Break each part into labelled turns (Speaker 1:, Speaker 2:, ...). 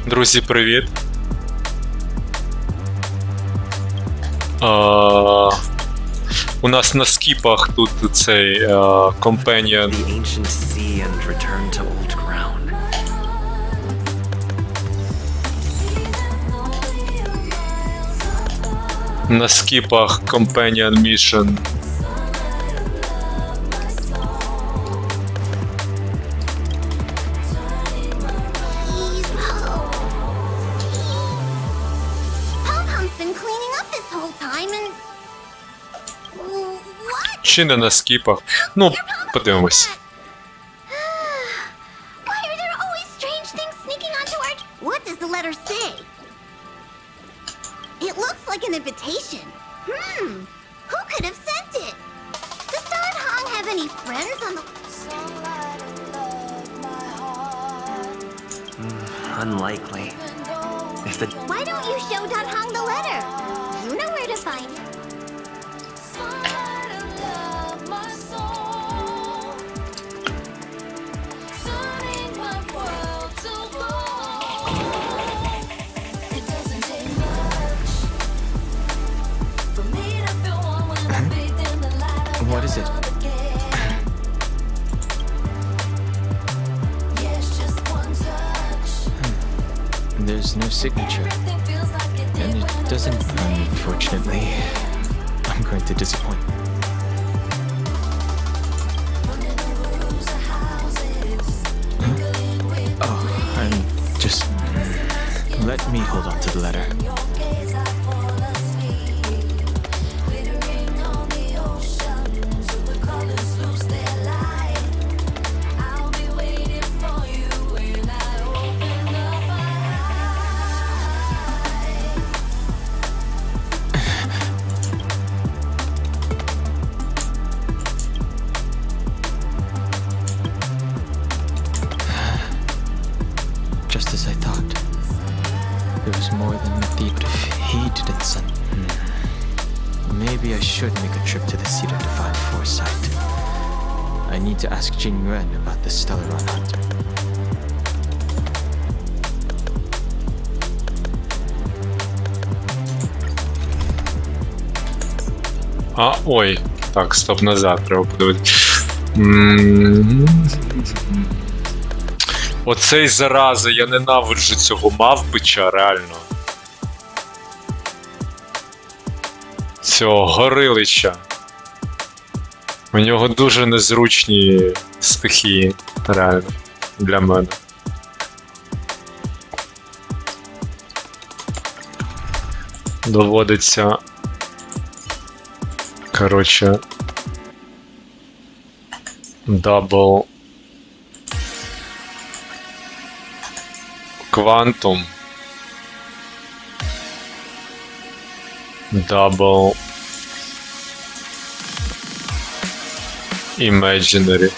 Speaker 1: Друзі, привіт. У нас на скіпах тут цей компаньон. На скіпах Companion Mission. Чи не на скіпах? Ну, подивимось.
Speaker 2: It looks like an invitation. Who could have sent it? Does Don Hong have any friends on the...
Speaker 3: Unlikely. If the...
Speaker 2: Why don't you show Don Hong the letter? You know where to find it.
Speaker 3: What is it? There's no signature. And it doesn't, unfortunately. I'm going to disappoint. Oh, and just let me hold on to the letter. Just as I thought. There was more than the thief if he didn't send. Maybe I should make a trip to the Cedar to find foresight. I need to ask Jing Yuan about the Stellaron hunt.
Speaker 1: Ой. Так, стоп, назад треба подивитися. Оцей зараза, я ненавиджу цього мавпича, реально. Цього горилича. У нього дуже незручні стихії, реально, для мене. Доводиться... Короче... Дабл... Quantum, double, imaginary.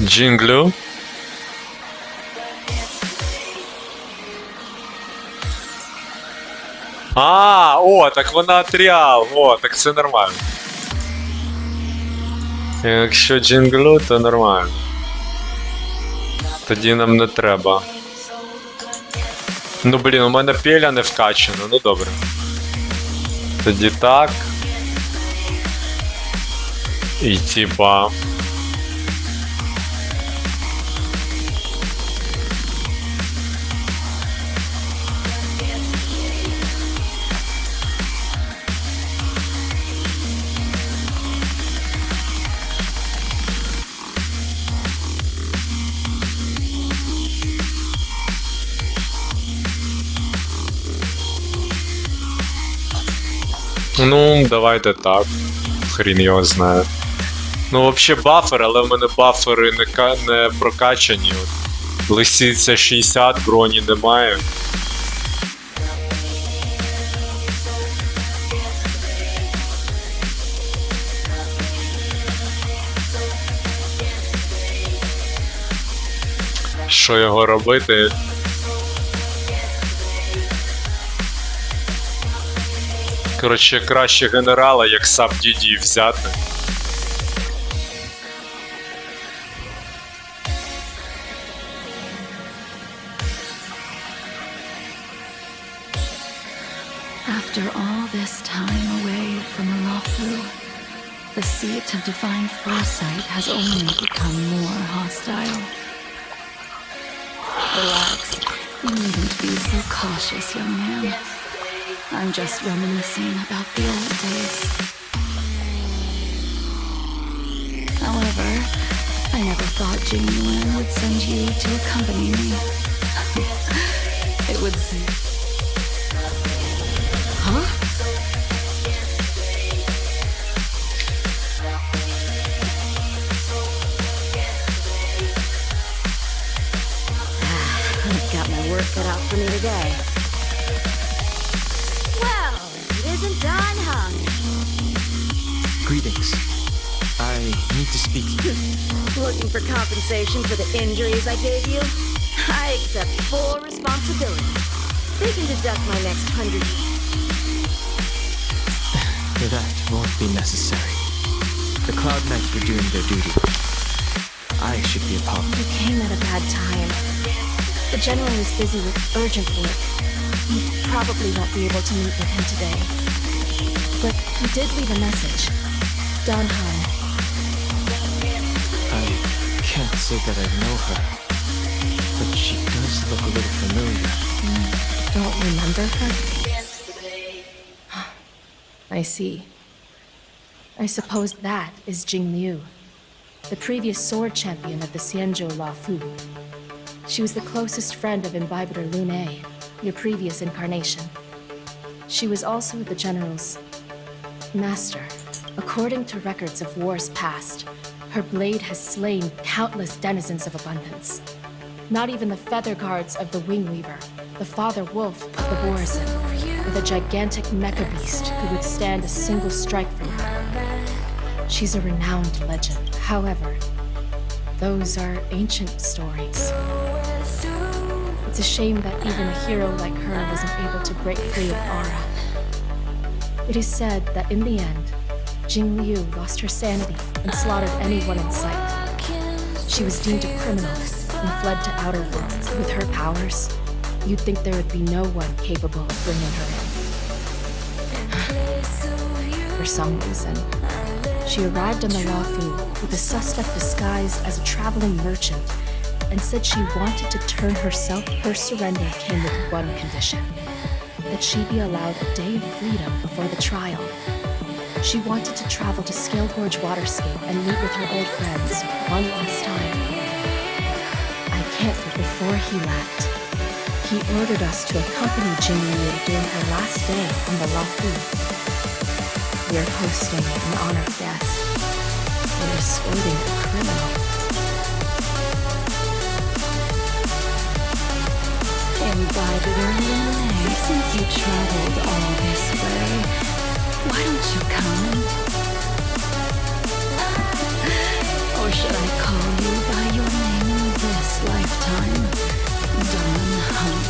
Speaker 1: Jingle. О, так вона тріал, о, так це нормально. Якщо джинглю, то нормально. Тоді нам не треба. Ну блін, у мене пеля не вкачана, ну добре. Тоді так. І типа... Ну, давайте так. Хрін його знає. Ну, взагалі бафер, але в мене бафери не прокачані. Лисиця 60, броні немає. Що його робити? Коротше, краще генерала, як саб Діді взяти.
Speaker 4: After all this time away from Rafu, the seat of divine foresight has only become more hostile. Relax. You needn't be so cautious, young man. I'm just reminiscing about the old days. However, I never thought Jing Yuan would send you to accompany me. It would seem... Huh?
Speaker 5: I've got my work cut out for me today. Well, it isn't Don Hung.
Speaker 3: Greetings. I need to speak to you.
Speaker 5: Looking for compensation for the injuries I gave you? I accept full responsibility. They can deduct my next 100.
Speaker 3: That won't be necessary. The Cloud Knights were doing their duty. I should be apart.
Speaker 5: You came at a bad time. The General is busy with urgent work. You probably won't be able to meet with him today. But he did leave a message. Don Hung.
Speaker 3: I can't say that I know her, but she does look a little familiar.
Speaker 5: Don't remember her? I see. I suppose that is Jing Liu, the previous sword champion of the Xianzhou Lafu. She was the closest friend of Imbibitor Lune, your previous incarnation. She was also the General's master. According to records of wars past, her blade has slain countless denizens of abundance. Not even the feather guards of the Wingweaver, the father wolf of the Borazin, with a gigantic mecha beast who would stand a single strike from her. She's a renowned legend. However, those are ancient stories. It's a shame that even a hero like her wasn't able to break free of Aura. It is said that in the end, Jing Liu lost her sanity and slaughtered anyone in sight. She was deemed a criminal and fled to outer worlds. With her powers, you'd think there would be no one capable of bringing her in. For some reason, she arrived on the Lafu with a suspect disguised as a traveling merchant and said she wanted to turn herself. Her surrender came with one condition: that she be allowed a day of freedom before the trial. She wanted to travel to Scale Gorge Waterscape and meet with her old friends one last time. I can't, but before he left, he ordered us to accompany Jing Liu during her last day on the Lafu. We're hosting an honored guest. We're escorting a criminal.
Speaker 4: Imbibitor Lune, since you traveled all this way, why don't you come? Or should I call you by your name in this lifetime? Don Hung.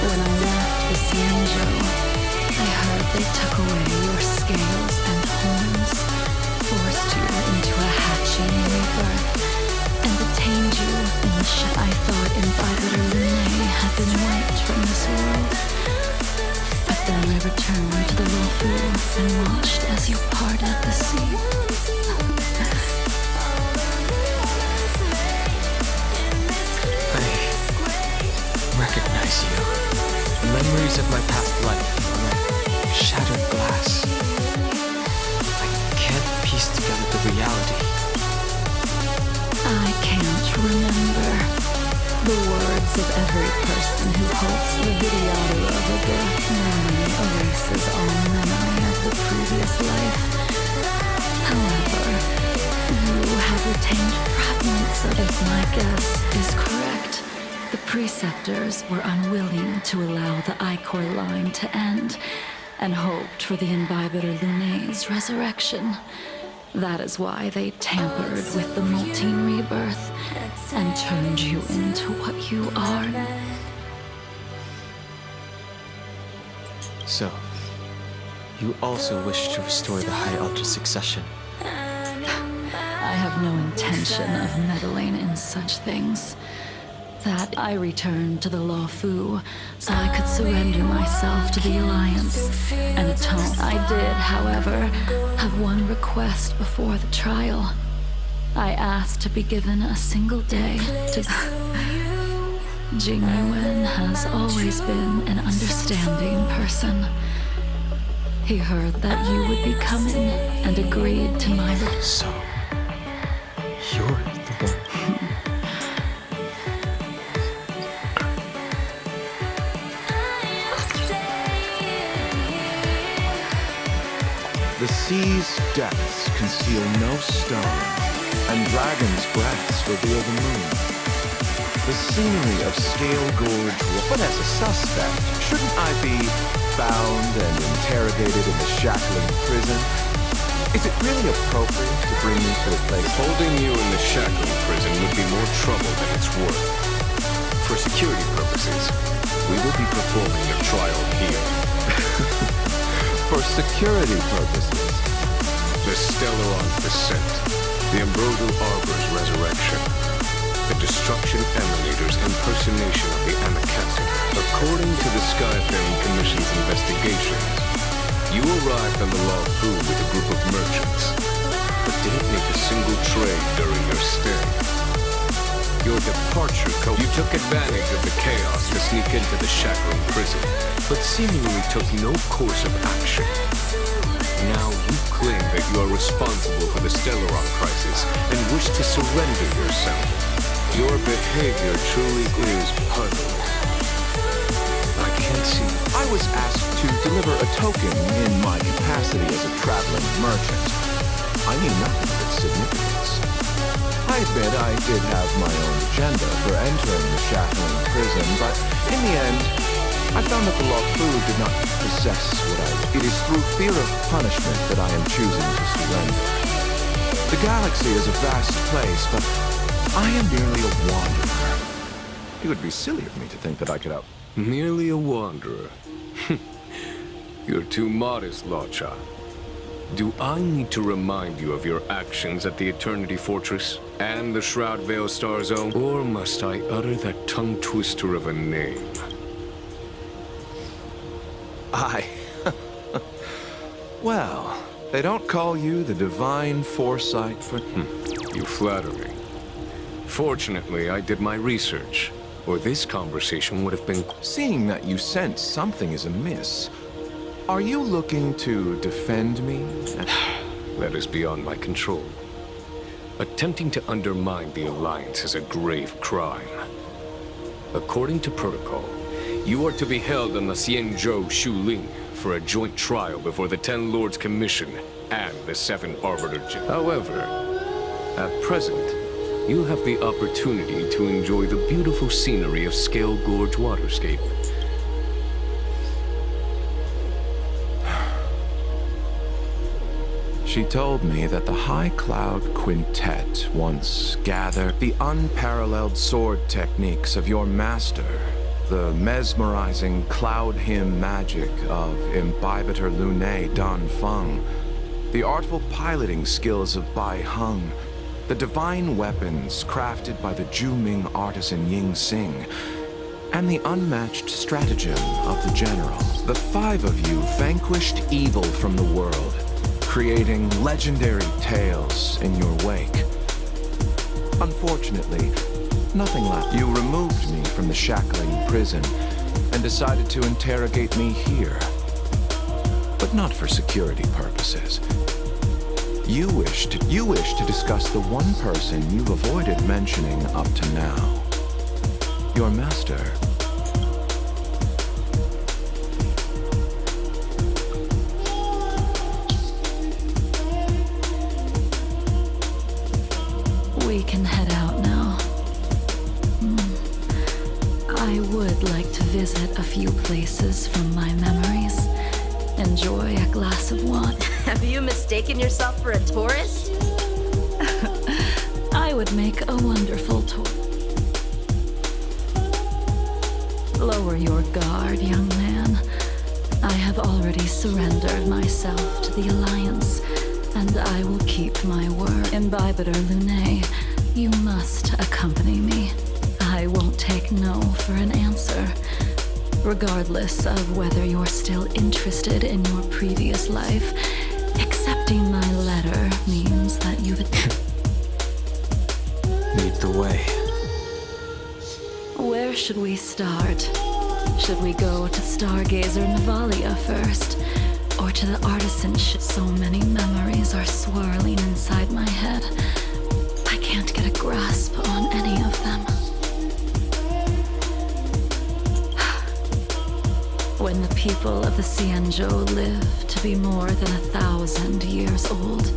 Speaker 4: When I left the Xianzhou, I heard they took away your scales and horns, forced you into a hatching rebirth, and detained you in the ship. I thought Imbibitor Lune had been wiped from this world. But then I returned to the Lafu and watched as you parted the sea.
Speaker 3: I recognize you. The memories of my past life are like shattered glass. I can't piece together the reality.
Speaker 4: I can't remember the words of every person who hopes the videoto of a death memory erases all memory of the previous life. However, you have retained fragments of... If my guess is correct, the preceptors were unwilling to allow the Ichor line to end and hoped for the Imbibitor Lune's resurrection. That is why they tampered with the Multine rebirth and turned you into what you are.
Speaker 3: So, you also wish to restore the High Ultra succession.
Speaker 4: I have no intention of meddling in such things. That I returned to the Law Fu so I could surrender myself to the Alliance and atone. I did, however, have one request before the trial. I asked to be given a single day to... Jing Yuan has always been an understanding person. He heard that you would be coming and agreed to my...
Speaker 3: So, you're the one.
Speaker 6: The sea's depths conceal no stone, and dragons' breaths reveal the moon. The scenery of Scale Gorge, but as a suspect, shouldn't I be bound and interrogated in the shackling prison? Is it really appropriate to bring me to a place?
Speaker 7: Holding you in the shackling prison would be more trouble than it's worth. For security purposes, we will be performing your trial here.
Speaker 6: For security purposes.
Speaker 7: The Stellaron Descent, the Ambrosial Arbor's resurrection, the Destruction Emanator's impersonation of the Amakatsu. According to the Skyfaring Commission's investigations, you arrived on the Law Fu with a group of merchants, but didn't make a single trade during your stay. Your departure you took advantage of the chaos to sneak into the shackling prison, but seemingly took no course of action. Now you claim that you are responsible for the Stellaron crisis and wish to surrender yourself. Your behavior truly is puzzling. I can't see.
Speaker 6: I was asked to deliver a token in my capacity as a traveling merchant. I knew nothing of its significance. I admit I did have my own agenda for entering the shackling prison, but in the end, I found that the Law Fu did not possess what I... It is through fear of punishment that I am choosing to surrender. The galaxy is a vast place, but I am merely a wanderer. It would be silly of me to think that I could out...
Speaker 7: Merely a wanderer. You're too modest, Lacha. Do I need to remind you of your actions at the Eternity Fortress and the Shroud Veil Star Zone? Or must I utter that tongue twister of a name?
Speaker 6: Well, they don't call you the divine foresight for...
Speaker 7: You flatter me. Fortunately, I did my research, or this conversation would have been...
Speaker 6: Seeing that you sense something is amiss, are you looking to defend me?
Speaker 7: That is beyond my control. Attempting to undermine the Alliance is a grave crime. According to protocol, you are to be held on the Xianzhou Shuling for a joint trial before the Ten Lords Commission and the Seven Arbiter. However, at present, you have the opportunity to enjoy the beautiful scenery of Scale Gorge Waterscape.
Speaker 6: She told me that the High Cloud Quintet once gathered the unparalleled sword techniques of your master, the mesmerizing cloud hymn magic of Imbibitor Lunae Dan Feng, the artful piloting skills of Bai Heng, the divine weapons crafted by the Juming artisan Ying Xing, and the unmatched stratagem of the general. The five of you vanquished evil from the world, creating legendary tales in your wake. Unfortunately, nothing left. You removed me from the shackling prison and decided to interrogate me here. But not for security purposes. You wish to discuss the one person you've avoided mentioning up to now. Your master.
Speaker 4: We can head out now. I would like to visit a few places from my memories. Enjoy a glass of wine.
Speaker 8: Have you mistaken yourself for a tourist?
Speaker 4: I would make a wonderful tour. Lower your guard, young man. I have already surrendered myself to the Alliance And I will keep my word. Imbibitor Lunae, you must accompany me. I won't take no for an answer, regardless of whether you're still interested in your previous life. Accepting my letter means that you've...
Speaker 3: Lead the way.
Speaker 4: Where should we start? Should we go to Stargazer Navalia first? Or to the artisan So many memories are swirling inside my head. I can't get a grasp on any of them. When the people of the Xianzhou live to be more than 1,000 years old,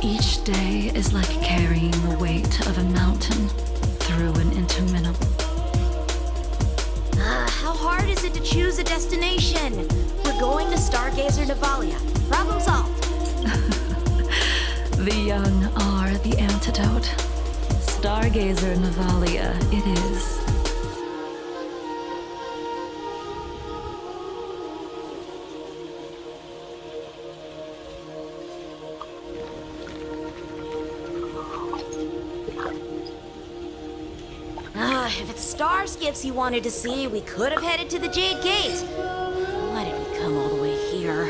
Speaker 4: each day is like carrying the weight of a mountain through an interminable...
Speaker 8: How hard is it to choose a destination? We're going to Stargazer Navalia. Problem solved.
Speaker 4: The young are the antidote. Stargazer Navalia it is.
Speaker 8: If it's star skiffs you wanted to see, we could have headed to the Jade Gate. Why did we come all the way here?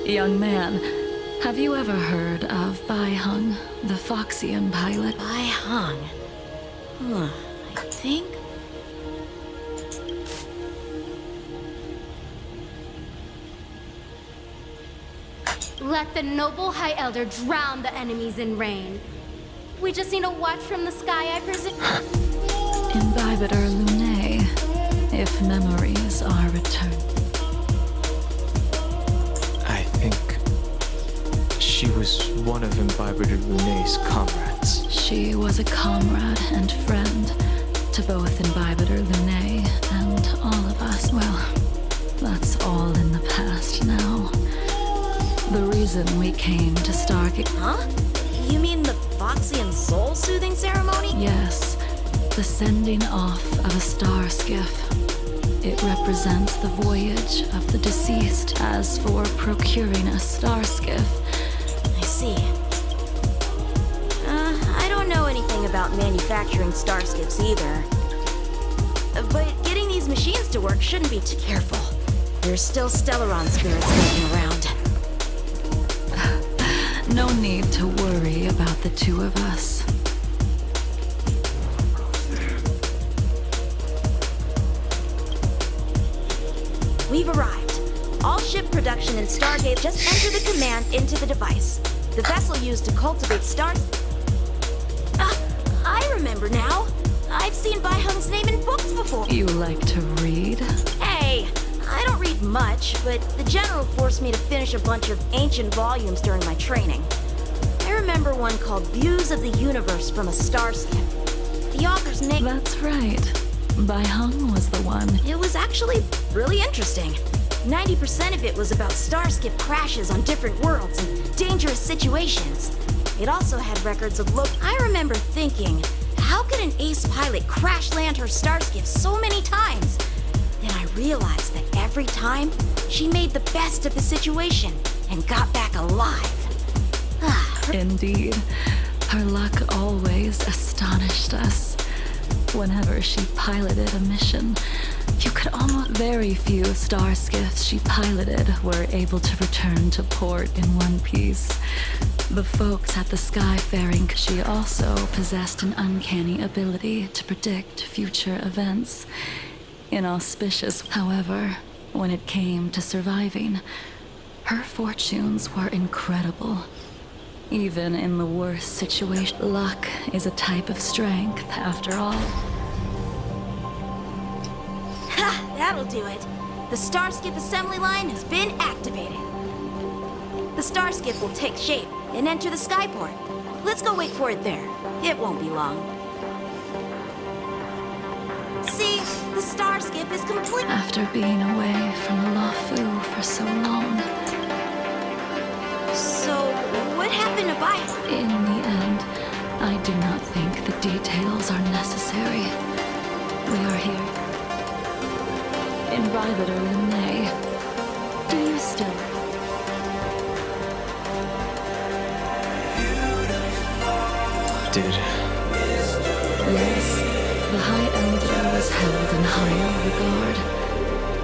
Speaker 4: Young man, have you ever heard of Baiheng, the Foxian pilot?
Speaker 8: Baiheng. I think...
Speaker 9: Let the noble High Elder drown the enemies in rain. We just need to watch from the sky, I presume.
Speaker 4: Imbibitor Lunae, if memories are returned.
Speaker 3: I think she was one of Imbibitor Lunae's comrades.
Speaker 4: She was a comrade and friend to both Imbibitor Lunae and all of us. Well, that's all in the past now. The reason we came to Stargate...
Speaker 8: Huh? You mean the Foxian soul-soothing ceremony?
Speaker 4: Yes, the sending off of a star skiff. It represents the voyage of the deceased. As for procuring a star skiff...
Speaker 8: I see. I don't know anything about manufacturing star skiffs either. But getting these machines to work shouldn't be too careful. There's still Stellaron spirits floating around.
Speaker 4: No need to worry about the two of us.
Speaker 8: We've arrived. All ship production in Stargate, just enter the command into the device. The vessel used to cultivate stars... I remember now. I've seen Baiheng's name in books before.
Speaker 4: You like to read?
Speaker 8: Hey, I don't read much, but the General forced me to finish a bunch of ancient volumes during my training. I remember one called Views of the Universe from a Star Skiff. The author's name...
Speaker 4: That's right. Baiheng was the one.
Speaker 8: It was actually really interesting. 90% of it was about starskip crashes on different worlds and dangerous situations. It also had records of I remember thinking, how could an ace pilot crash land her starskip so many times? Then I realized that every time, she made the best of the situation and got back alive.
Speaker 4: Indeed. Her luck always astonished us. Whenever she piloted a mission, you could almost... Very few star skiffs she piloted were able to return to port in one piece. The folks at the Skyfaring... She also possessed an uncanny ability to predict future events. Inauspicious, however, when it came to surviving, her fortunes were incredible. Even in the worst situation, luck is a type of strength, after all.
Speaker 8: Ha! That'll do it. The Starskip assembly line has been activated. The Starskip will take shape and enter the skyport. Let's go wait for it there. It won't be long. See? The Starskip is complete.
Speaker 4: After being away from Luofu for so long.
Speaker 8: So, what happened to Baiheng?
Speaker 4: In the end, I do not think the details are necessary. We are here. Imbibitor Lunae, do you still... Yes, the High Elder was held in higher regard.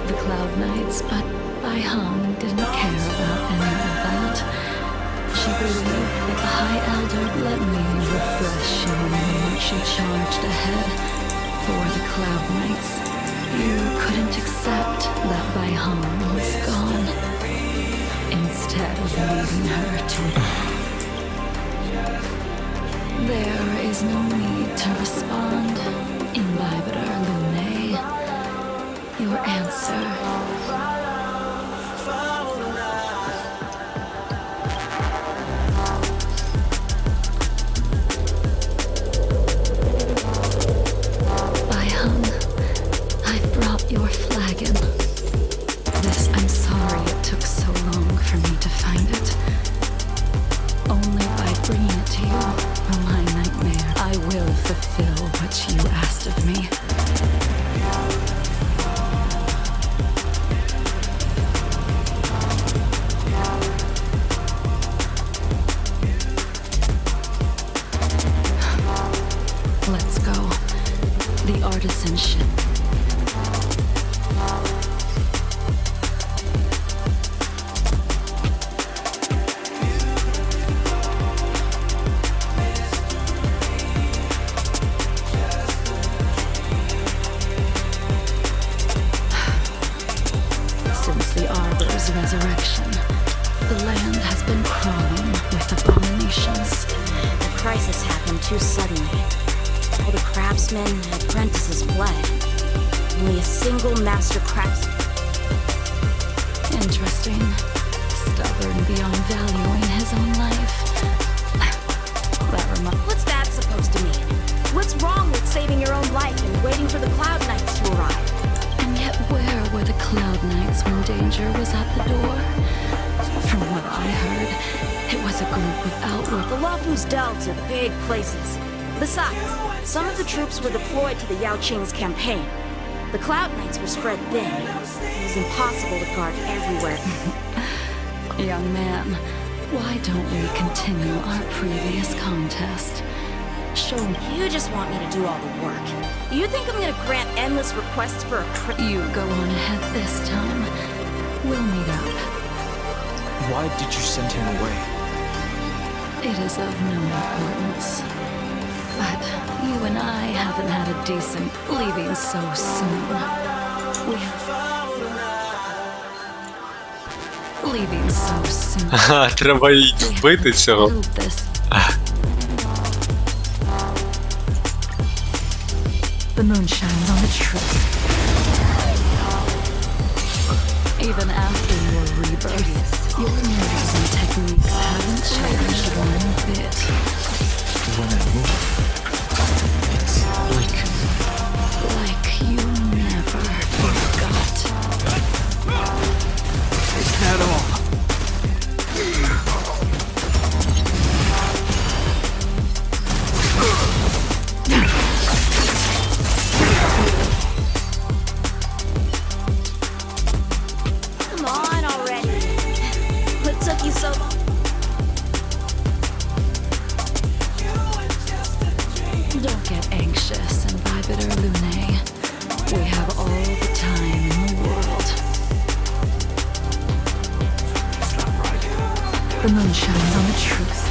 Speaker 4: The Cloud Knights, but Bai Hong didn't care about any of that. She believed that the High Elder let me refresh in the moment she charged ahead. For the Cloud Knights, you couldn't accept that Bai Hong was gone. Instead of leaving her to there is no need to respond. Imbibitor Lune. Your answer. Bai-Hung, I've brought your flagon. This, I'm sorry it took so long for me to find it. Only by bringing it to you, for my nightmare, I will fulfill what you asked of me. Let's go. The artisan ship. Since the Arbor's resurrection, the land has been crawling with abominations.
Speaker 8: The crisis happened too suddenly. All the craftsmen and apprentices fled. Only a single master craftsman.
Speaker 4: Interesting. Stubborn beyond valuing his own life. That reminds.
Speaker 8: What's that supposed to mean? What's wrong with saving your own life and waiting for the Cloud Knights to arrive?
Speaker 4: And yet where were the Cloud Knights when danger was at the door? From what I heard, it was a group of outward.
Speaker 8: The Lawfus delved to big places. Besides, some of the troops were deployed to the Yao Qing's campaign. The Cloud Knights were spread thin. It was impossible to guard everywhere.
Speaker 4: Young man, why don't we continue our previous contest? Show me.
Speaker 8: You just want me to do all the work. You think I'm gonna grant endless requests for a
Speaker 4: You go on ahead this time. We'll meet up.
Speaker 3: Why did you send him away?
Speaker 4: It is of no importance. But you and I haven't had a decent leaving so soon. Leaving so soon.
Speaker 1: Ха, треба їй вбити цього.
Speaker 4: Build this. The moon shines on the truth. Even after your rebirth, your moves and techniques haven't changed one bit.
Speaker 3: When I move, it's
Speaker 4: Like you never forgot.
Speaker 3: is that all?
Speaker 8: Come on already. What took you so long?
Speaker 4: Don't get anxious, Imbibitor Lune. We have all the time in the world. The moon shines on the truth.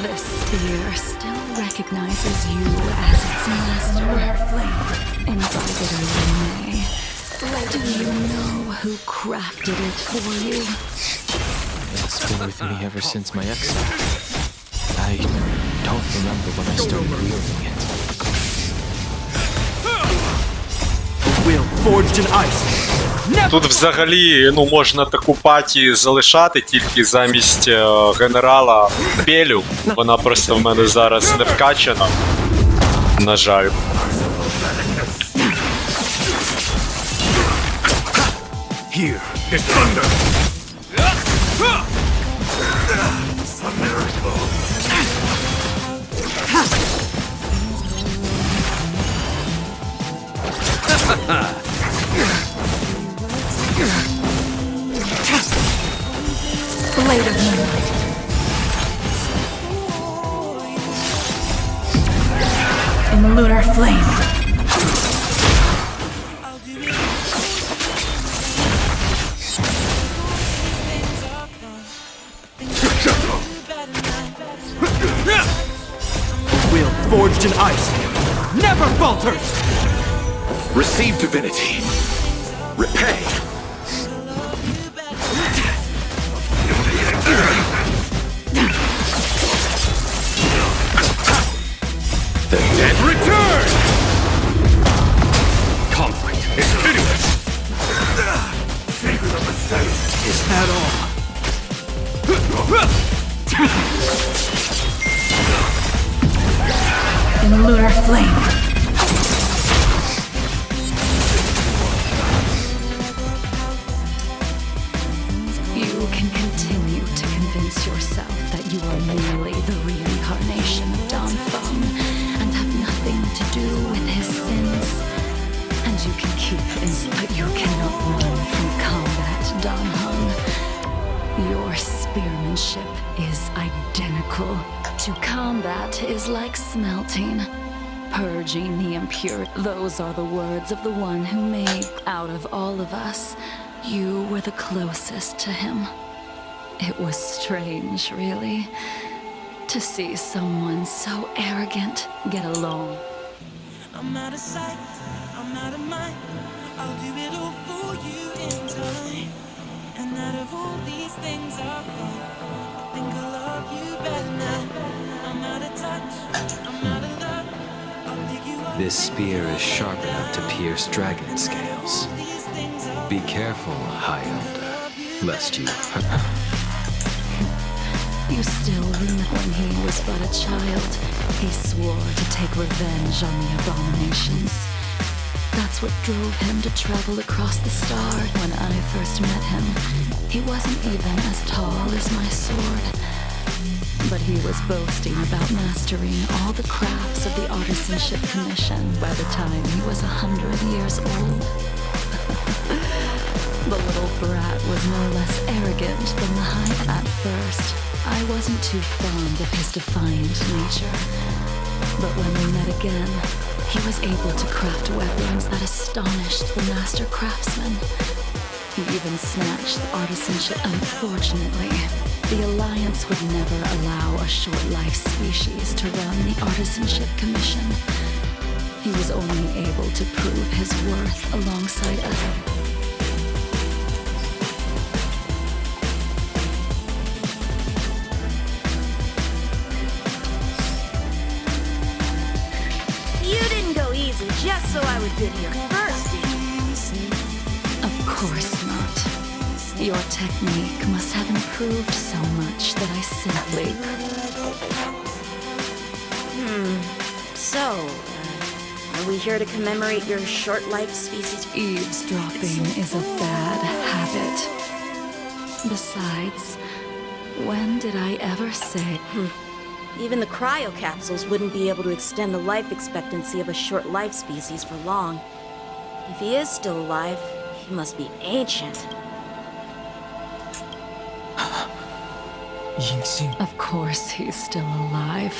Speaker 4: This sphere still recognizes you as its master. Imbibitor Lune. Do you know who crafted it for you?
Speaker 3: It's been with me ever since my exile. I don't remember when I started wielding it.
Speaker 10: Will forged in ice.
Speaker 1: Тут взагалі можна таку паті залишати тільки замість генерала Пелю. Вона просто в мене зараз не вкачана. На жаль.
Speaker 7: Here is thunder!
Speaker 4: Blade of Moonlight. lunar flame.
Speaker 10: Will forged in ice never falters!
Speaker 6: Receive divinity. Repay. The dead return! Conflict is pitiless!
Speaker 10: Is that all?
Speaker 4: In lunar flame. You can continue to convince yourself that you are merely the reincarnation of Don Feng and have nothing to do with his sins. And you can keep but you cannot run from combat, Don Hung. Your spearmanship is identical. To combat is like smelting, purging the impure. Those are the words of the one who made. Out of all of us, you were the closest to him. It was strange, really, to see someone so arrogant get along.
Speaker 11: I'm out of sight, I'm out of mind. I'll do it all for you in time. And out of all these things I've done, I think I love you better now. I'm out of touch, I'm out of love. I'll pick you up.
Speaker 3: This spear is sharp enough to pierce dragon scales. Be careful, High Elder, lest you...
Speaker 4: You still remember when he was but a child, he swore to take revenge on the abominations. That's what drove him to travel across the star. When I first met him, he wasn't even as tall as my sword. But he was boasting about mastering all the crafts of the Artisanship Commission by the time he was 100 years old. The little brat was no less arrogant than the High at first. I wasn't too fond of his defiant nature. But when we met again, he was able to craft weapons that astonished the master craftsman. He even snatched the artisanship. Unfortunately, the Alliance would never allow a short-life species to run the Artisanship Commission. He was only able to prove his worth alongside us.
Speaker 8: Just so I would get here first.
Speaker 4: Of course not. Your technique must have improved so much that I simply...
Speaker 8: So, are we here to commemorate your short-life species?
Speaker 4: Eavesdropping is a bad habit. Besides, when did I ever say...
Speaker 8: Even the cryocapsules wouldn't be able to extend the life expectancy of a short-life species for long. If he is still alive, he must be ancient.
Speaker 3: Yingxing.
Speaker 4: Of course he's still alive.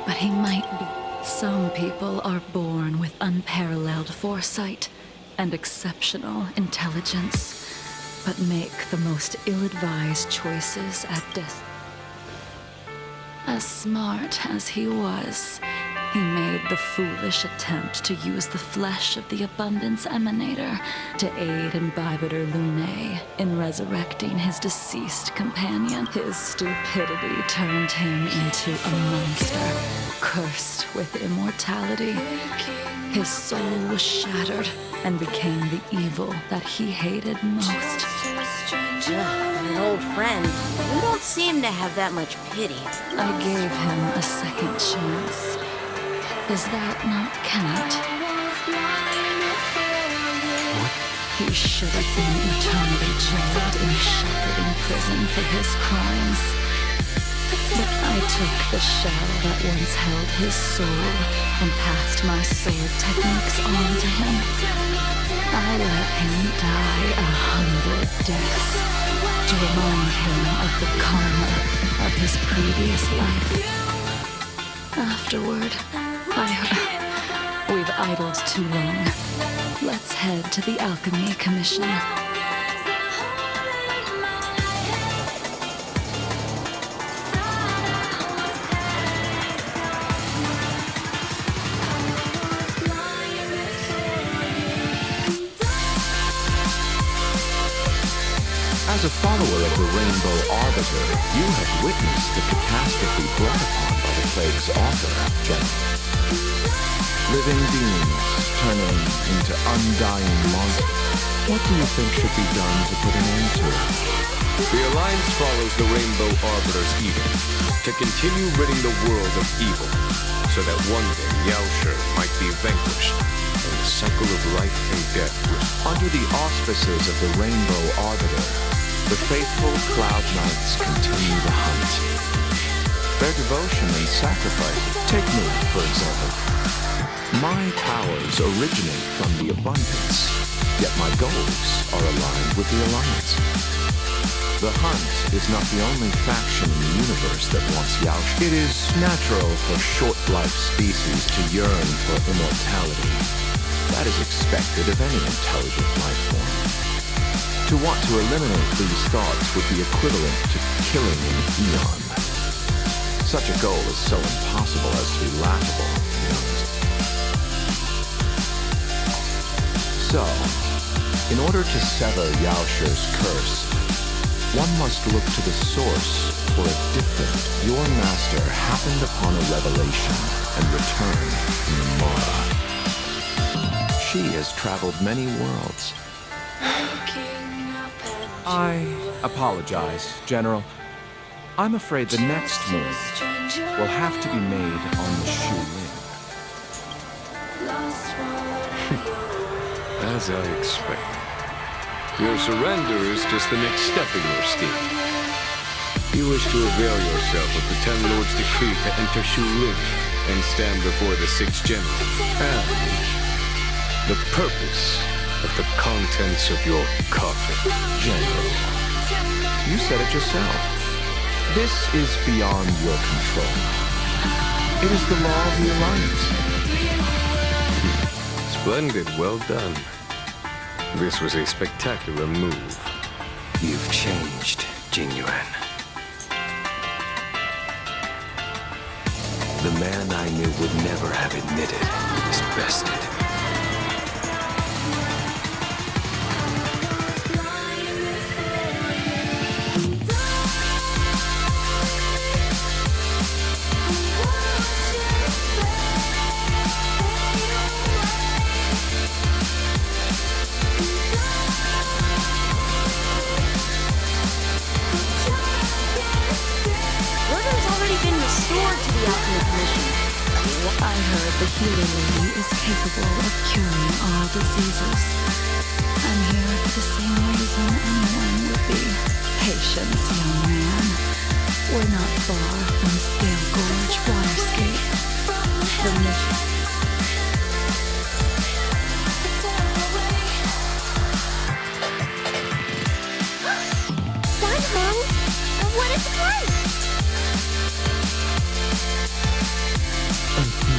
Speaker 4: But he might be. Some people are born with unparalleled foresight and exceptional intelligence, but make the most ill-advised choices at death. As smart as he was, he made the foolish attempt to use the flesh of the Abundance Emanator to aid Imbibitor Lunae in resurrecting his deceased companion. His stupidity turned him into a monster, cursed with immortality. His soul was shattered and became the evil that he hated most.
Speaker 8: An old friend. You don't seem to have that much pity.
Speaker 4: I gave him a second chance. Is that not count?
Speaker 3: What?
Speaker 4: He should have been eternally jailed in a shepherding prison for his crimes. But I took the shell that once held his soul and passed my sword techniques on to him. I let him die 100 deaths to remind him of the karma of his previous life. Afterward, We've idled too long. Let's head to the Alchemy Commission.
Speaker 6: As a follower of the Rainbow Arbiter, you have witnessed the catastrophe brought upon by the plague's author, General. Living beings turning into undying monsters. What do you think should be done to put an end to it?
Speaker 7: The Alliance follows the Rainbow Arbiter's edict to continue ridding the world of evil, so that one day Yaoshi might be vanquished and the cycle of life and death will...
Speaker 6: Under the auspices of the Rainbow Arbiter, the faithful Cloud Knights continue the hunt. Their devotion and sacrifices. Take me, for example. My powers originate from the abundance, yet my goals are aligned with the Alliance. The Hunt is not the only faction in the universe that wants Yaoshi. It is natural for short-life species to yearn for immortality. That is expected of any intelligent life form. To want to eliminate these thoughts would be equivalent to killing an eon. Such a goal is so impossible as to be laughable, to be honest. So, in order to sever Yaoshi's curse, one must look to the source for a different. Your master happened upon a revelation and returned from the Mara. She has traveled many worlds. I apologize, General. I'm afraid the next move will have to be made on the Shu-Lin.
Speaker 7: As I expected. Your surrender is just the next step in your scheme. You wish to avail yourself of the Ten Lords' decree to enter Shu-Lin and stand before the Six Generals, and the purpose of the contents of your coffin.
Speaker 6: General, you said it yourself. This is beyond your control. It is the law of the Alliance.
Speaker 7: Splendid, well done. This was a spectacular move.
Speaker 3: You've changed, Jingyuan. The man I knew would never have admitted he was bested.
Speaker 4: I heard the healer lady is capable of curing all diseases. I'm here for the same reason anyone would be. Patience, young man. We're not far from Scale Gorge Waterscape. The mission.
Speaker 2: Sun-Hung, what a surprise!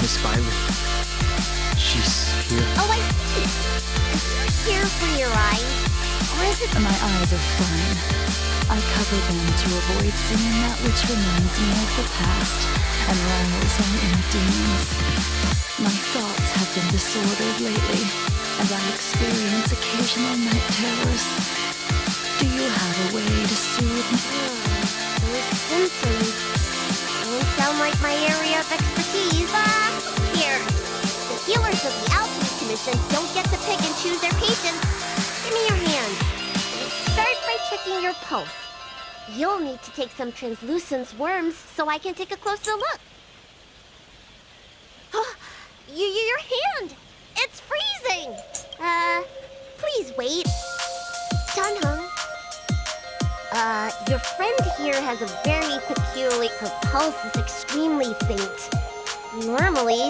Speaker 3: Miss Violet. She's here.
Speaker 2: Oh, I see. Is she here for your eyes? Or is it...
Speaker 4: My eyes are fine. I cover them to avoid seeing that which reminds me of the past and riles my inner demons. My thoughts have been disordered lately, and I experience occasional night terrors. Do you have a way to soothe me?
Speaker 2: Those symptoms don't sound like my area of expertise. Here. The healers of the Alchemy Commission don't get to pick and choose their patients. Give me your hand. Start by checking your pulse. You'll need to take some translucent worms so I can take a closer look. Your hand! It's freezing! Please wait. Sun-Hung. Your friend here has a very peculiar... Her pulse is extremely faint. Normally...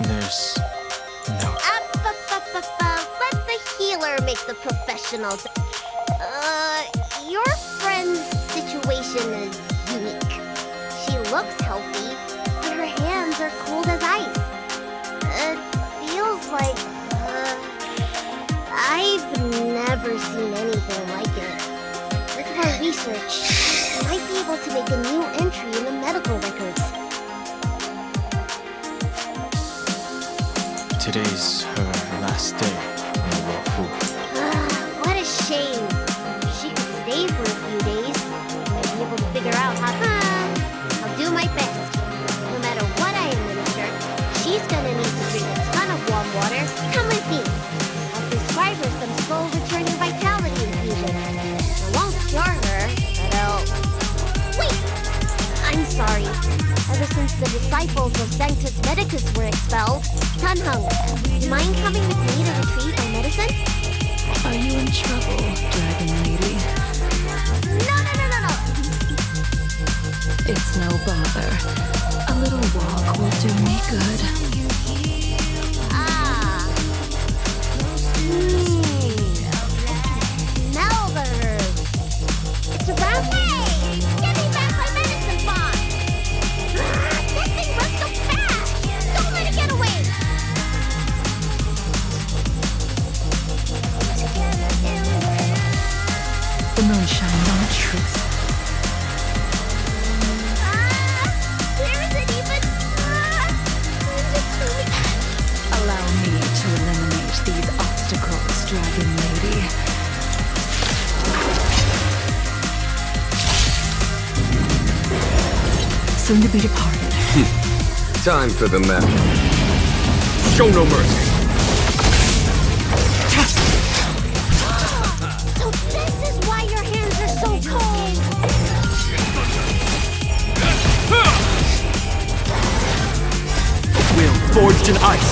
Speaker 3: There's no...
Speaker 2: Let the healer make the professional... your friend's situation is unique. research, I might be able to make a new entry in the medical records.
Speaker 3: Today's her last day in the Wafu.
Speaker 2: What a shame. If she could stay for a few days, I might be able to figure out how. I'll do my best. No matter what I administer, she's gonna need to drink a ton of warm water. Come with me. I'll prescribe her some soul returning vitality infusion. I won't cure her, but I'll. Wait! I'm sorry. Ever since the disciples of Sanctus Medicus were expelled, Tanhung, do you mind coming with me to retrieve my medicine?
Speaker 4: Are you in trouble, Dragon Lady?
Speaker 2: No!
Speaker 4: It's no bother. A little walk will do me good.
Speaker 2: Smell the herb. It's around me. Get me back my medicine box. That thing runs so fast. Don't let it get away.
Speaker 4: The moon shines on the truth.
Speaker 2: Where is it even?
Speaker 4: Allow me to eliminate these obstacles, Dragon Lady. Soon to be departed.
Speaker 7: Time for the map. Show no mercy.
Speaker 2: So this is why your hands are so cold.
Speaker 10: Will forged in ice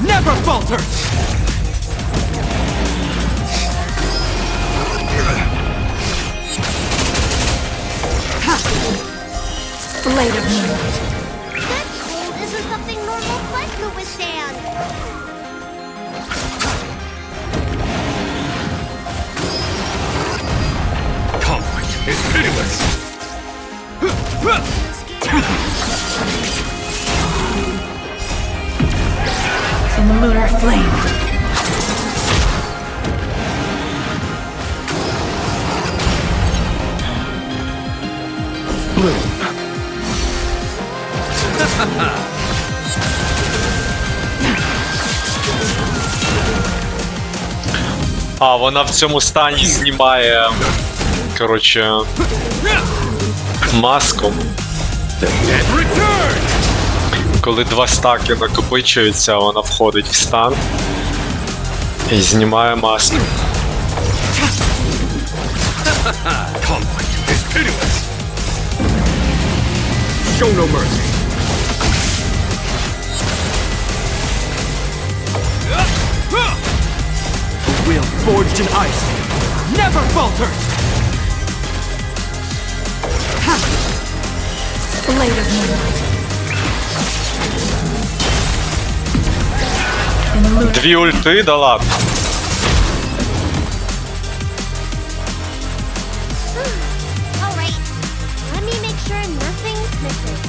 Speaker 10: never falters!
Speaker 4: Blade of moonlight.
Speaker 2: This cold isn't something normal flesh could withstand.
Speaker 7: Conflict is pitiless.
Speaker 4: From the lunar flame.
Speaker 1: А, вона в цьому стані знімає, коротше, маску. Коли два стаки накопичуються, вона входить в стан і знімає маску.
Speaker 7: Conflict is pitiless. Show no mercy.
Speaker 10: Will forged in ice never falters!
Speaker 4: Blade of moonlight.
Speaker 1: Дві ульти, да ладно.
Speaker 2: Alright, let me make sure nothing's missing.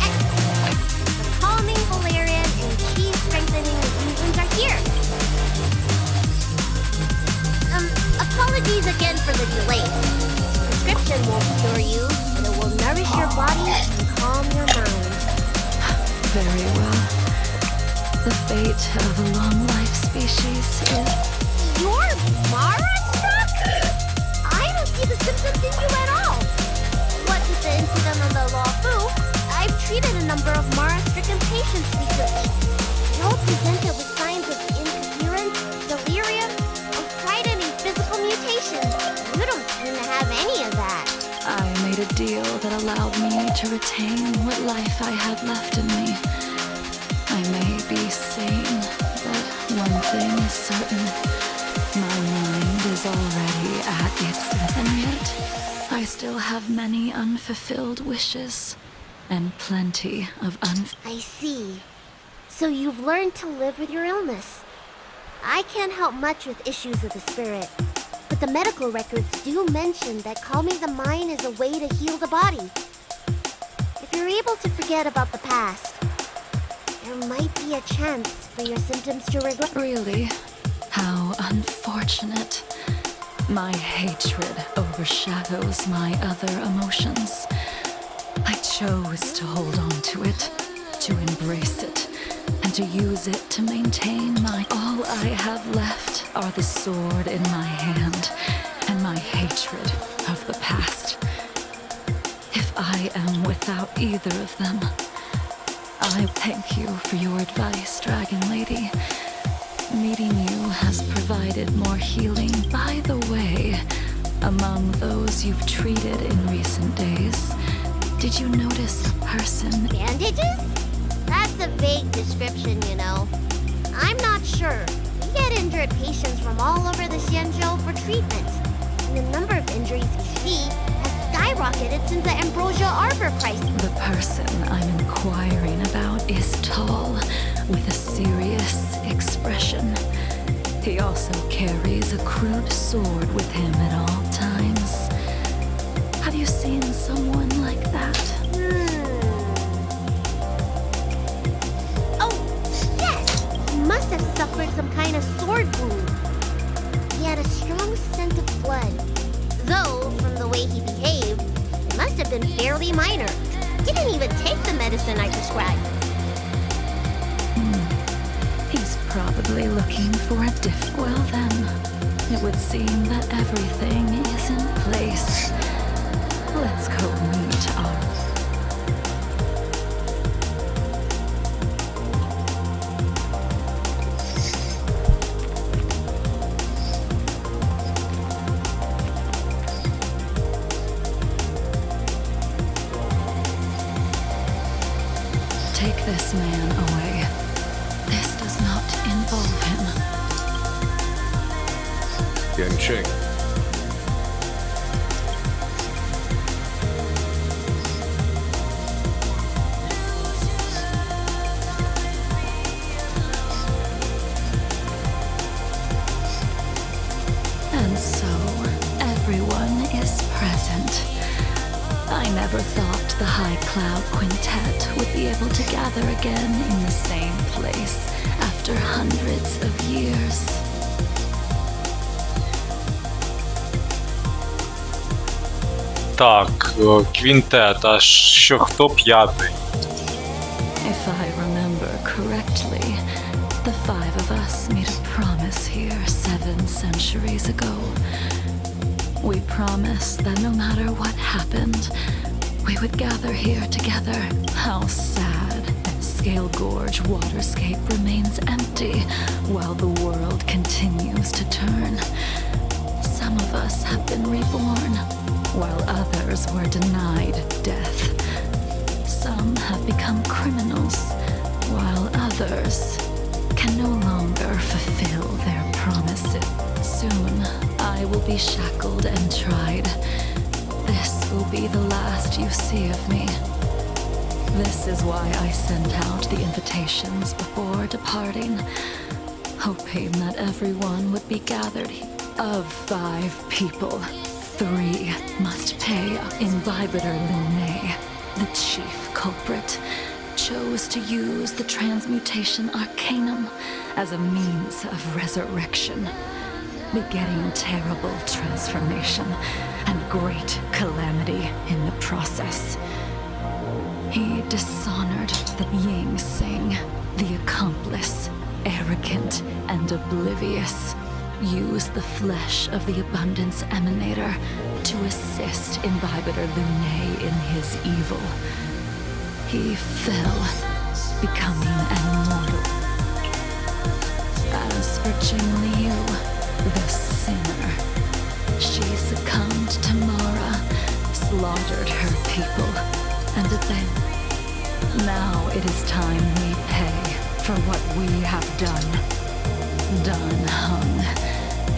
Speaker 2: Excellent. The calming valerian and chi strengthening infusions are here. Apologies again for the delay. This prescription won't cure you, but it will nourish your body and calm your mind.
Speaker 4: Very well. The fate of a long-life species is...
Speaker 2: You're Mara-struck? I don't see the symptoms in you at all. What with the incident on the Lafu, I've treated a number of Mara-stricken patients recently. They all presented with signs of incoherence, delirium, or frightening physical mutations. You don't seem to have any of that.
Speaker 4: I made a deal that allowed me to retain what life I had left in me. I may be sane, but one thing is certain. My mind is already at its limit, and yet I still have many unfulfilled wishes and plenty of
Speaker 2: I see. So you've learned to live with your illness. I can't help much with issues of the spirit, but the medical records do mention that calming the mind is a way to heal the body. If you're able to forget about the past, there might be a chance for your symptoms to regret.
Speaker 4: Really? How unfortunate. My hatred overshadows my other emotions. I chose to hold on to it, to embrace it, and to use it to maintain my... All I have left are the sword in my hand and my hatred of the past. If I am without either of them, I thank you for your advice, Dragon Lady. Meeting you has provided more healing. By the way, among those you've treated in recent days, did you notice a person?
Speaker 2: Bandages? That's a vague description, you know. I'm not sure. We get injured patients from all over the Xianzhou for treatment. And the number of injuries we see has skyrocketed since the Ambrosia Arbor crisis.
Speaker 4: The person I'm inquiring about is tall, with a serious expression. He also carries a crude sword with him at all times. Have you seen someone like that?
Speaker 2: Oh, yes! He must have suffered some kind of sword wound. He had a strong scent of blood. Though, from the way he behaved, it must have been fairly minor. Didn't even take the medicine I prescribed.
Speaker 4: He's probably looking for a Well then, it would seem that everything is in place. Let's go meet our... Take this man away. This does not involve him.
Speaker 7: Yanqing.
Speaker 4: And so, everyone is present. I never thought the High Cloud Quintet would be able to gather again in the same place after hundreds of years.
Speaker 1: Так, квінтет, а що хто п'ятий?
Speaker 4: If I remember correctly, the five of us made a promise here 7 centuries ago. We promised that no matter what happened, we would gather here together. How sad. Scale Gorge waterscape remains empty while the world continues to turn. Some of us have been reborn, while others were denied death. Some have become criminals, while others can no longer fulfill their promises. Soon, I will be shackled and tried. This will be the last you see of me. This is why I sent out the invitations before departing, hoping that everyone would be gathered. Of 5 people, 3 must pay. Imbibitor Lunae, the chief culprit, chose to use the transmutation arcanum as a means of resurrection, begetting terrible transformation and great calamity in the process. He dishonored the Ying Sing, the accomplice, arrogant and oblivious, used the flesh of the Abundance Emanator to assist Imbibitor Lunae in his evil. He fell, becoming an immortal. As for Jingliu, the sinner, she succumbed to Mara, slaughtered her people, and then now it is time we pay for what we have done. Dan Heng,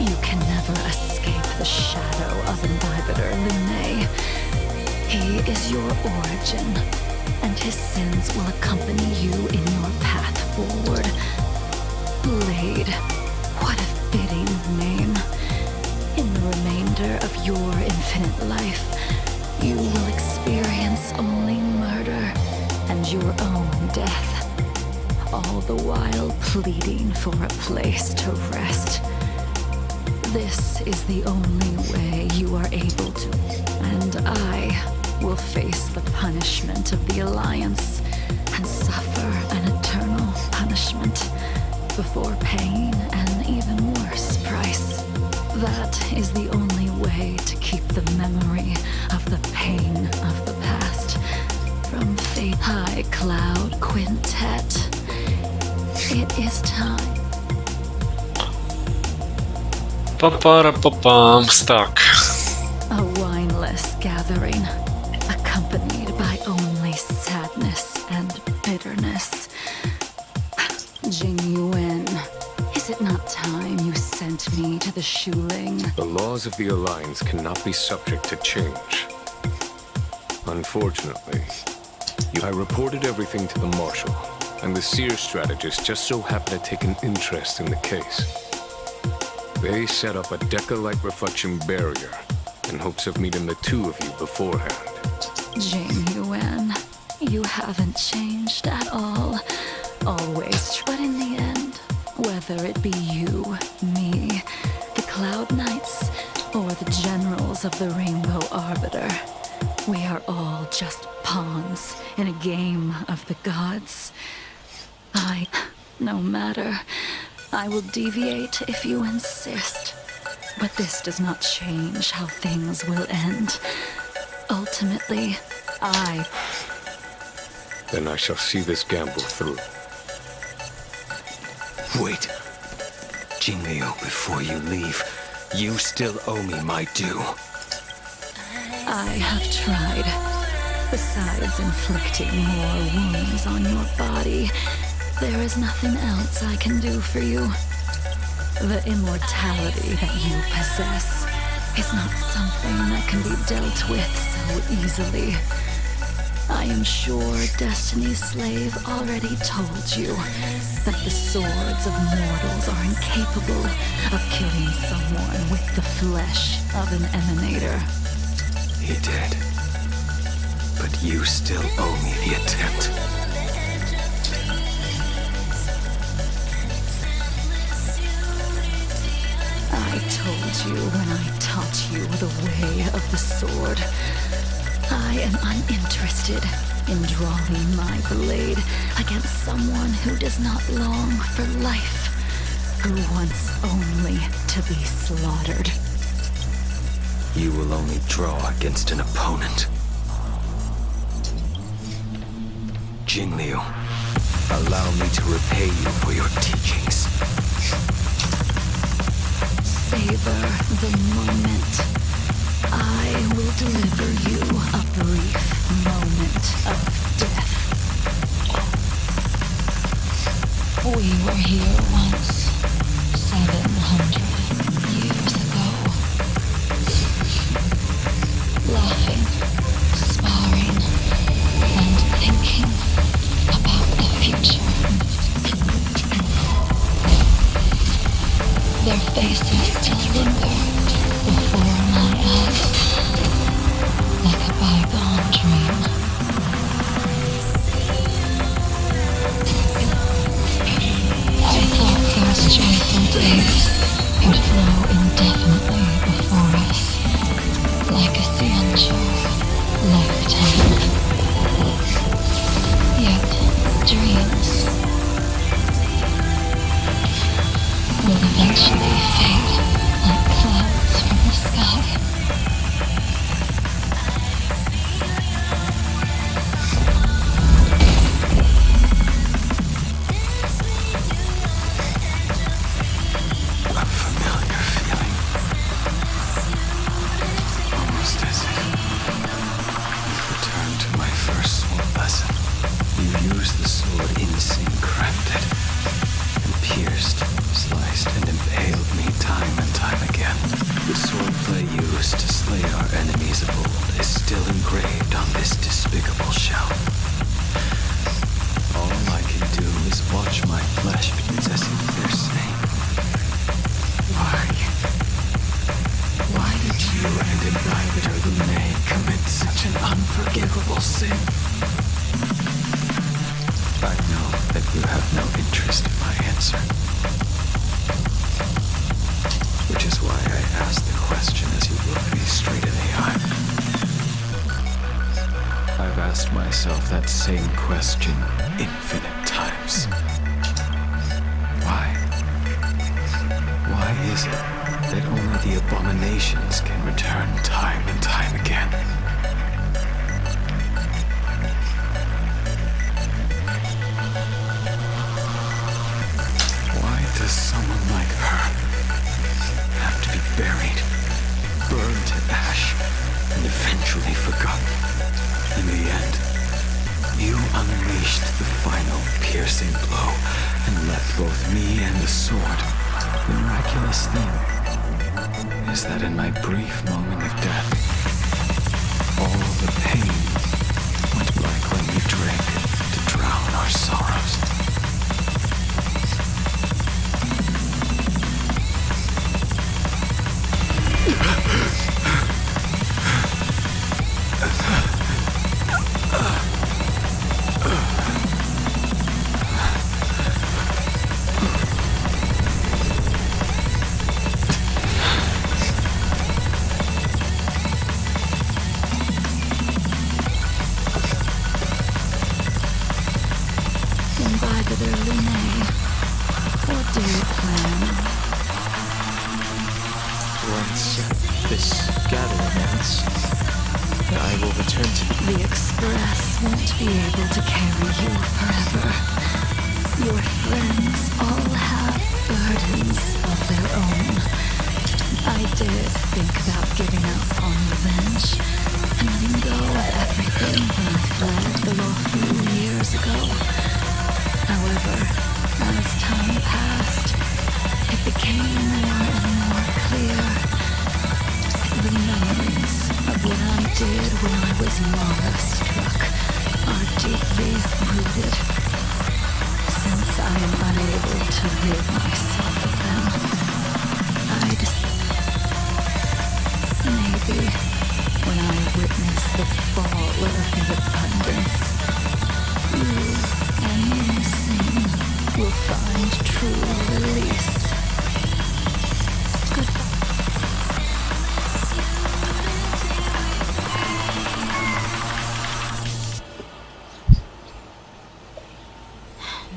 Speaker 4: you can never escape the shadow of Imbibitor Lunae. He is your origin, and his sins will accompany you in your path forward. Blade, what a fitting name. In the remainder of your infinite life, you will experience only murder and your own death, all the while pleading for a place to rest. This is the only way you are able to. And I will face the punishment of the Alliance and suffer an eternal punishment before paying an even worse price. That is the only way to keep the memory of the pain of the past from Fate High Cloud Quintet. It is time.
Speaker 1: Па-пара-па-пам. Так.
Speaker 4: A wineless gathering, accompanied by only sadness and bitterness. Jing Yuan, is it not time you sent me to the Shuling?
Speaker 7: The laws of the Alliance cannot be subject to change. Unfortunately, I reported everything to the Marshal, and the Seer strategist just so happened to take an interest in the case. They set up a Deca-like reflection barrier in hopes of meeting the two of you beforehand.
Speaker 4: Jing Yuan, you haven't changed at all. Always, but in the end, whether it be you, me, the Cloud Knights, or the generals of the Rainbow Arbiter, we are all just pawns in a game of the gods. No matter, I will deviate if you insist. But this does not change how things will end. Ultimately,
Speaker 7: Then I shall see this gamble through.
Speaker 10: Wait. Jingliu, before you leave, you still owe me my due.
Speaker 4: I have tried. Besides inflicting more wounds on your body, there is nothing else I can do for you. The immortality that you possess is not something that can be dealt with so easily. I am sure Destiny's Slave already told you that the swords of mortals are incapable of killing someone with the flesh of an emanator.
Speaker 10: He did. But you still owe me the attempt.
Speaker 4: I told you when I taught you the way of the sword. I am uninterested in drawing my blade against someone who does not long for life, who wants only to be slaughtered.
Speaker 10: You will only draw against an opponent. Jingliu, allow me to repay you for your teachings.
Speaker 4: Savor the moment. I will deliver you a brief moment of death. We were here once, 700 years ago. Laughing, sparring, and thinking about the future. Their faces still linger before my eyes, like a bygone dream. I thought those joyful days would flow indefinitely before us, like a Ciancio lifetime. Yet, dreams will eventually fade like clouds from the sky.
Speaker 10: A familiar feeling. Almost as if you've returned to my first sword lesson. You used the sword instinct crafted and pierced, sliced, and impaled me time and time again. The swordplay used to slay our enemies of old is still engraved on this despicable shell. All I can do is watch my flesh possessing their snake. Why did you and Imbibiter Lunae commit such an unforgivable sin? I know that you have no interest in my answer. Which is
Speaker 3: is why I asked the question as you looked me straight in the eye. I've asked myself that same question infinite times. Why? Why is it that only the abominations can return time and time again? Why does someone like her have to be buried, burned to ash, and eventually forgotten? In the end, you unleashed the final piercing blow and left both me and the sword. The miraculous thing is that in my brief moment of death, all the pain went black when you drank to drown our sorrows.
Speaker 4: Invited Lune, what do you plan?
Speaker 3: Once this gathering ends, I will return to
Speaker 4: The Express won't be able to carry you forever. Your friends all have burdens of their own. I did think about giving up on revenge and letting go of everything when I fled the Lawfu years ago. However, as time passed, it became more and more clear. The memories of what I did when I was Mara-struck are deeply rooted. Since I am unable to rid myself of them, maybe when I witness the fall of the abundance, you and Missing will find true release. Goodbye.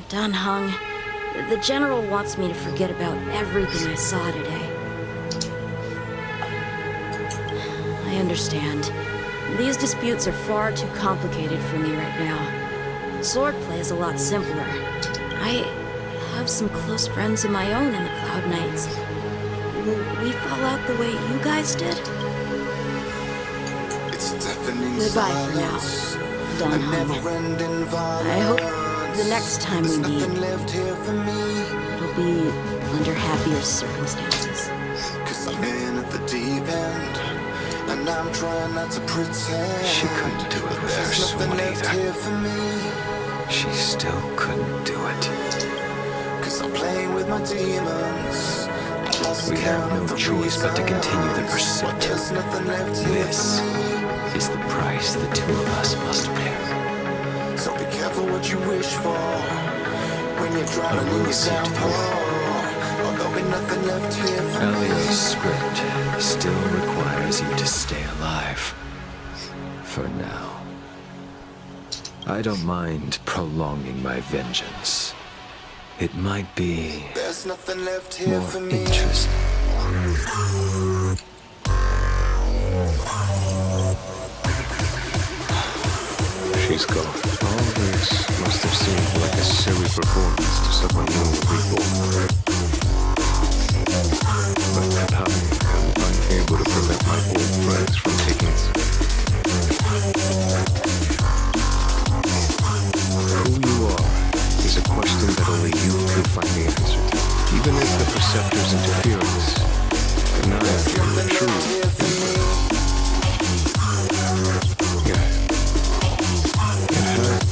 Speaker 8: Dun Hung, the General wants me to forget about everything I saw today. I understand. These disputes are far too complicated for me right now. Swordplay is a lot simpler. I have some close friends of my own in the Cloud Knights. Will we fall out the way you guys did? Goodbye for now, Dun Hung. I hope the next time we meet, it'll be under happier circumstances.
Speaker 12: I'm in at the deep end, and I'm trying not to pretend.
Speaker 3: She couldn't do it with her sword either. She still couldn't do it.
Speaker 12: Cause I'm playing with my demons.
Speaker 3: We have no choice but to continue the pursuit. This is the price the two of us must pay.
Speaker 12: So be careful what you wish for when you're drowning in your downpour. Or there'll be nothing left here for me.
Speaker 3: Elio's script still requires you to stay alive. For now. I don't mind prolonging my vengeance. It might be
Speaker 12: There's nothing left here
Speaker 3: more
Speaker 12: for me.
Speaker 3: interesting.
Speaker 7: She's gone. All this must have seemed like a silly performance to someone normal people. But I am unable to prevent my old friends from taking it. Who you are is a question that only you could find the answer to. Even if the Preceptor's interference denies your true input. Yeah. It hurt.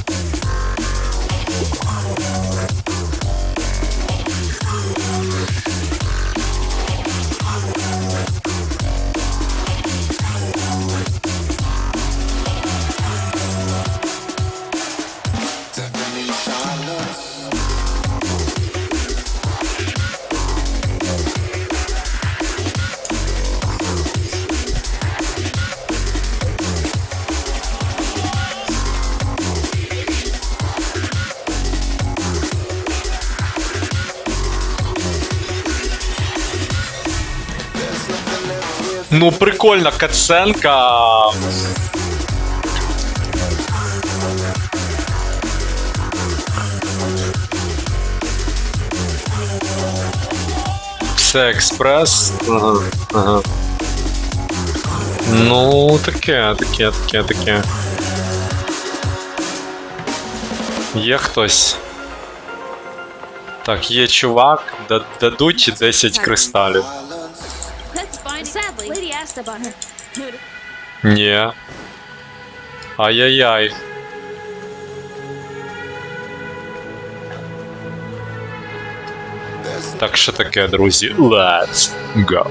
Speaker 1: Ну, прикольна катсценка. Все експрес. Ага, ага. Ну, таке. Є хтось. Так, є чувак, дадуть 10 кристалів. Ні. Ай-яй-яй. Так що таке, друзі? Let's go.